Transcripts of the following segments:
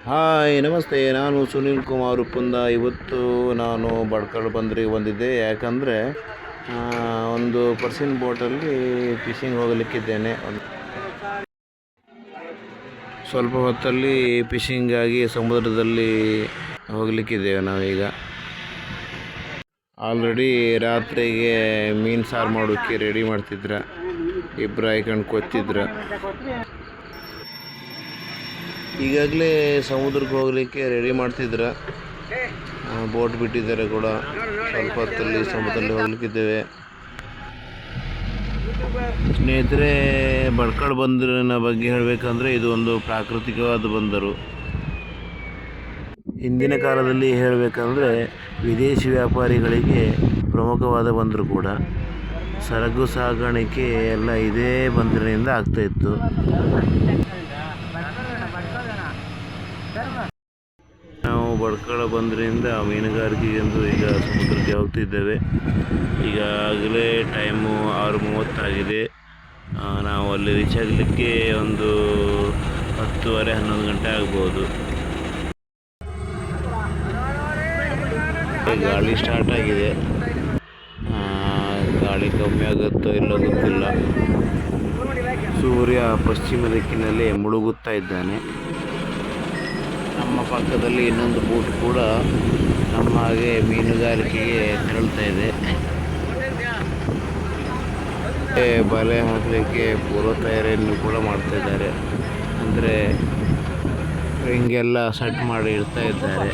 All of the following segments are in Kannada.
ಹಾಯ್ ನಮಸ್ತೆ, ನಾನು ಸುನೀಲ್ ಕುಮಾರ್ ಉಪ್ಪುಂದ. ಇವತ್ತು ನಾನು ಬಡ್ಕಲ್ ಬಂದರಿಗೆ ಬಂದಿದ್ದೆ. ಯಾಕಂದರೆ ಒಂದು ಪರ್ಸಿನ್ ಬೋಟಲ್ಲಿ ಫಿಶಿಂಗ್ ಹೋಗಲಿಕ್ಕಿದ್ದೇನೆ. ಸ್ವಲ್ಪ ಹೊತ್ತಲ್ಲಿ ಫಿಶಿಂಗಾಗಿ ಸಮುದ್ರದಲ್ಲಿ ಹೋಗಲಿಕ್ಕಿದ್ದೇವೆ ನಾವೀಗ. ಆಲ್ರೆಡಿ ರಾತ್ರಿಗೆ ಮೀನು ಸಾರು ಮಾಡೋಕ್ಕೆ ರೆಡಿ ಮಾಡ್ತಿದ್ರ, ಇಬ್ಬರು ಹಾಯ್ಕೊಂಡು ಕೊತ್ತಿದ್ರ. ಈಗಾಗಲೇ ಸಮುದ್ರಕ್ಕೆ ಹೋಗಲಿಕ್ಕೆ ರೆಡಿ ಮಾಡ್ತಿದ್ರ. ಬೋಟ್ ಬಿಟ್ಟಿದ್ದಾರೆ ಕೂಡ. ಸ್ವಲ್ಪ ಹೊತ್ತಲ್ಲಿ ಸಮುದ್ರದಲ್ಲಿ ಹೋಗ್ಲಿಕ್ಕಿದ್ದೇವೆ. ಸ್ನೇಹಿತರೆ, ಬಡ್ಕಲ್ ಬಂದರಿನ ಬಗ್ಗೆ ಹೇಳಬೇಕಂದ್ರೆ ಇದು ಒಂದು ಪ್ರಾಕೃತಿಕವಾದ ಬಂದರು. ಹಿಂದಿನ ಕಾಲದಲ್ಲಿ ಹೇಳಬೇಕಂದ್ರೆ ವಿದೇಶಿ ವ್ಯಾಪಾರಿಗಳಿಗೆ ಪ್ರಮುಖವಾದ ಬಂದರು ಕೂಡ. ಸರಕು ಸಾಗಾಣಿಕೆ ಎಲ್ಲ ಇದೇ ಬಂದರಿನಿಂದ ಆಗ್ತಾಯಿತ್ತು. ನಾವು ಬಡ್ಕಳ ಬಂದರಿಂದ ಮೀನುಗಾರಿಕೆಗೆಂದು ಈಗ ಸಮುದ್ರಕ್ಕೆ ಹೋಗ್ತಿದ್ದೇವೆ. ಈಗಾಗಲೇ ಟೈಮು 6:30 ನಾವು ಅಲ್ಲಿ ರೀಚ್ ಆಗಲಿಕ್ಕೆ ಒಂದು 10:30-11 ಗಂಟೆ ಆಗ್ಬೋದು. ಗಾಳಿ ಸ್ಟಾರ್ಟ್ ಆಗಿದೆ. ಗಾಳಿ ಕಮ್ಮಿ ಆಗುತ್ತೋ ಇಲ್ಲೋ ಗೊತ್ತಿಲ್ಲ. ಸೂರ್ಯ ಪಶ್ಚಿಮ ದಿಕ್ಕಿನಲ್ಲಿ ಮುಳುಗುತ್ತಾ ಇದ್ದಾನೆ. ನಮ್ಮ ಪಕ್ಕದಲ್ಲಿ ಇನ್ನೊಂದು ಬೋಟ್ ಕೂಡ ನಮ್ಮ ಹಾಗೆ ಮೀನುಗಾರಿಕೆಗೆ ತೆರಳ್ತಾ ಇದೆ. ಬಲೆ ಹಾಕಲಿಕ್ಕೆ ಪೂರ್ವ ತಯಾರಿಯನ್ನು ಕೂಡ ಮಾಡ್ತಾ ಇದ್ದಾರೆ. ಅಂದರೆ ಹಿಂಗೆಲ್ಲ ಸೆಟ್ ಮಾಡಿ ಇಡ್ತಾ ಇದ್ದಾರೆ.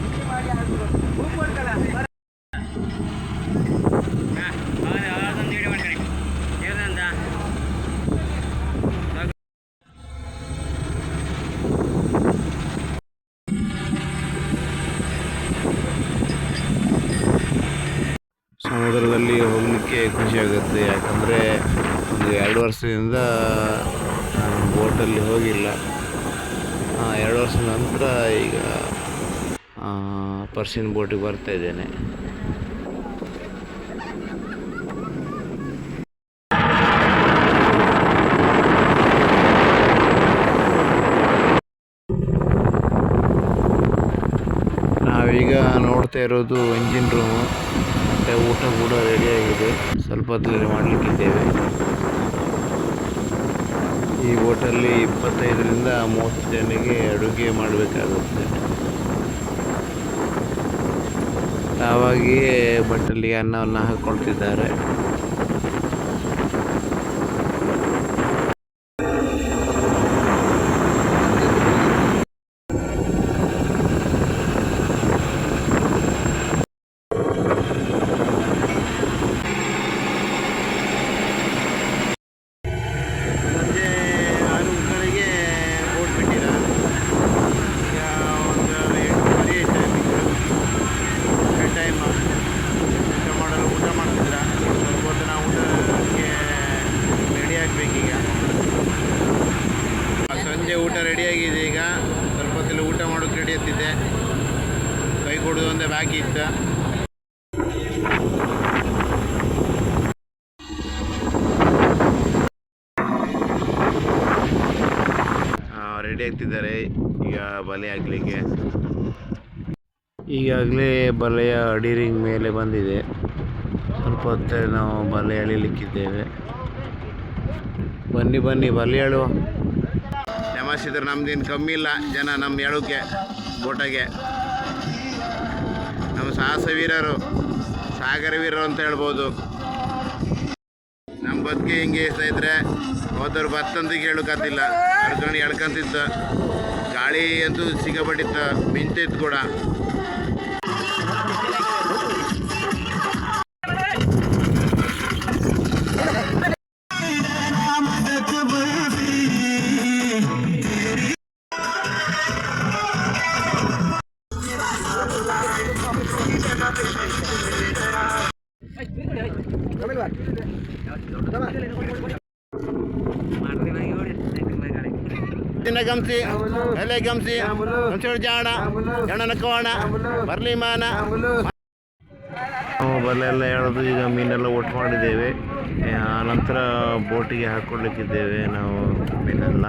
ಸಮುದ್ರದಲ್ಲಿ ಹೋಗಲಿಕ್ಕೆ ಖುಷಿ ಆಗುತ್ತೆ. ಯಾಕಂದರೆ ಒಂದು 2 ವರ್ಷದಿಂದ ನಾನು ಬೋಟಲ್ಲಿ ಹೋಗಿಲ್ಲ. 2 ವರ್ಷದ ನಂತರ ಈಗ ಪರ್ಸಿನ್ ಬೋಟಿಗೆ ಬರ್ತಾ ಇದ್ದೇನೆ. ನಾವೀಗ ನೋಡ್ತಾ ಇರೋದು ಎಂಜಿನ್ ರೂಮು. ಮತ್ತು ಊಟ ಕೂಡ ರೆಡಿಯಾಗಿದೆ. ಸ್ವಲ್ಪ ಹೊತ್ತಲ್ಲಿ ಮಾಡಲಿಕ್ಕಿದ್ದೇವೆ. ಈ ಬೋಟಲ್ಲಿ 25-30 ಜನರಿಗೆ ಅಡುಗೆ ಮಾಡಬೇಕಾಗುತ್ತೆ. ತಾವಾಗಿಯೇ ಬಟ್ಟಲಿಗೆ ಅನ್ನವನ್ನು ಹಾಕ್ಕೊಳ್ತಿದ್ದಾರೆ. ಸಂಜೆ ಊಟ ರೆಡಿಯಾಗಿದೆ. ಈಗ ಸ್ವಲ್ಪ ಹೊತ್ತಲ್ಲಿ ಊಟ ಮಾಡೋಕ್ಕೆ ರೆಡಿ ಆಗ್ತಿದ್ದೆ. ಕೈ ಕೊಡೋದು ಒಂದೇ ಬಾಕಿ ಇತ್ತು. ರೆಡಿ ಆಗ್ತಿದ್ದಾರೆ ಈಗ ಬಲೆ ಹಾಕಲಿಕ್ಕೆ. ಈಗಾಗಲೇ ಬಲೆಯ ಅಡಿರಿಂಗ್ ಮೇಲೆ ಬಂದಿದೆ. ಸ್ವಲ್ಪ ಹೊತ್ತಲ್ಲಿ ನಾವು ಬಲೆ ಎಳಿಲಿಕ್ಕಿದ್ದೇವೆ. ಬನ್ನಿ ಬಲೆ ಎಳುವ. ನಮಸ್ತಿದ್ರೆ ನಮ್ದೇನು ಕಮ್ಮಿ ಇಲ್ಲ ಜನ ನಮ್ಮ ಎಳೋಕ್ಕೆ ಬೋಟಾಗೆ. ನಮ್ಮ ಸಾಹಸ ವೀರರು, ಸಾಗರ ವೀರರು ಅಂತ ಹೇಳ್ಬೋದು. ನಮ್ಮ ಬದುಕೆ ಹಿಂಗೆ ಸ್ನೇಹಿತರೆ. ಹೋದವ್ರು ಬತ್ತಂತಿಗೆ ಹೇಳೋಕ್ಕಾತಿಲ್ಲ, ಹರ್ಕೊಂಡು ಎಳ್ಕೊಂತಿತ್ತು. ಗಾಳಿ ಅಂತೂ ಸಿಗಪಟ್ಟಿತ್ತು, ಮಿಂಚಿತ್ತು ಕೂಡ. ಗಮಸಿ ಎಲೆ ಗಮಸಿ ಜಾಣ ಜಣನ ಕೋಣ ಬರ್ಲಿ ಮಾನ. ಬಲೆಲ್ಲ ಎಳೆದು ಈಗ ಮೀನೆಲ್ಲ ಒಟ್ಟು ಮಾಡಿದ್ದೇವೆ. ನಂತರ ಬೋಟಿಗೆ ಹಾಕ್ಕೊಳ್ಲಿಕ್ಕಿದ್ದೇವೆ ನಾವು ಮೀನೆಲ್ಲ.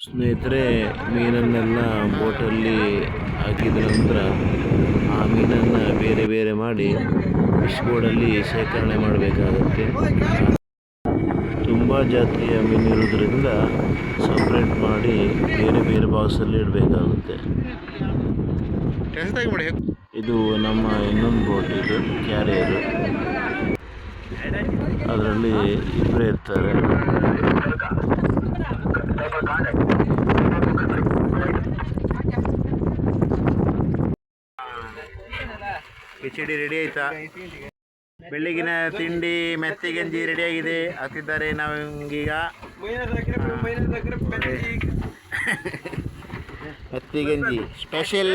ಸ್ನೇಹಿತರೆ, ಮೀನನ್ನೆಲ್ಲ ಬೋಟಲ್ಲಿ ಹಾಕಿದ ನಂತರ ಆ ಮೀನನ್ನು ಬೇರೆ ಬೇರೆ ಮಾಡಿ ಫಿಶ್ ಬೋರ್ಡಲ್ಲಿ ಶೇಖರಣೆ ಮಾಡಬೇಕಾಗುತ್ತೆ. ತುಂಬ ಜಾತಿಯ ಮೀನು ಇರೋದ್ರಿಂದ ಸಪ್ರೇಟ್ ಮಾಡಿ ಬೇರೆ ಬೇರೆ ಬಾಕ್ಸಲ್ಲಿ ಇಡಬೇಕಾಗುತ್ತೆ. ಇದು ನಮ್ಮ ಇನ್ನೊಂದು ಬೋಟ್, ಇದು ಕ್ಯಾರಿಯರು. ಅದರಲ್ಲಿ ಇಬ್ಬರೇ ಇರ್ತಾರೆ. ಕಿಚಡಿ ರೆಡಿ ಆಯ್ತಾ? ಬೆಳಗಿನ ತಿಂಡಿ ಮೆತ್ತಿ ಗಂಜಿ ರೆಡಿ ಆಗಿದೆ. ಹಾಕಿದ್ದಾರೆ ನಾವು ಹಿಂಗೀಗ ಮೆತ್ತಿ ಗಂಜಿ ಸ್ಪೆಷಲ್.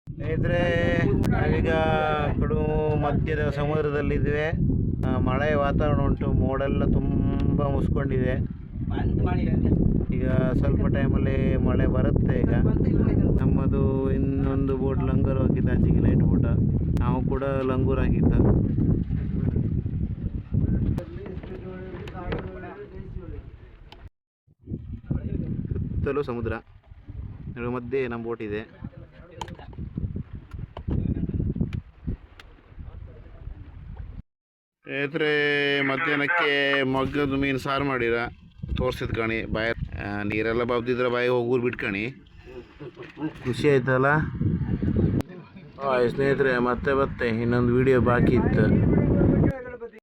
ಸ್ನೇಹಿತರೆ, ನಾವೀಗ ಕಡು ಮಧ್ಯದ ಸಮುದ್ರದಲ್ಲಿದ್ದೇವೆ. ಮಳೆ ವಾತಾವರಣ ಉಂಟು, ಮೋಡೆಲ್ಲ ತುಂಬ ಮುಸ್ಕೊಂಡಿದೆ. ಈಗ ಸ್ವಲ್ಪ ಟೈಮಲ್ಲಿ ಮಳೆ ಬರುತ್ತೆ. ಈಗ ನಮ್ಮದು ಇನ್ನೊಂದು ಬೋಟ್ ಲಂಗೂರು ಹಾಕಿದ್ದ, ಆಚೆಗೆ ಲೈಟ್ ಬೋಟ. ನಾವು ಕೂಡ ಲಂಗೂರು ಹಾಕಿದ್ದ. ಸುತ್ತಲೂ ಸಮುದ್ರ, ಮಧ್ಯೆ ನಮ್ಮ ಬೋಟ್ ಇದೆ. ಸ್ನೇಹಿತರೆ, ಮಧ್ಯಾಹ್ನಕ್ಕೆ ಮಗ್ಗದ ಮೀನು ಸಾರು ಮಾಡಿರ ತೋರಿಸಿದ್ ಕಣಿ. ಬಾಯ ನೀರೆಲ್ಲ ಬಬ್ದಿದ್ರೆ ಬಾಯಿ ಹೋಗೂರು ಬಿಟ್ಕಣಿ. ಖುಷಿ ಆಯ್ತಲ್ಲ? ಸ್ನೇಹಿತರೆ, ಮತ್ತೆ ಇನ್ನೊಂದು ವಿಡಿಯೋ ಬಾಕಿ ಇತ್ತು.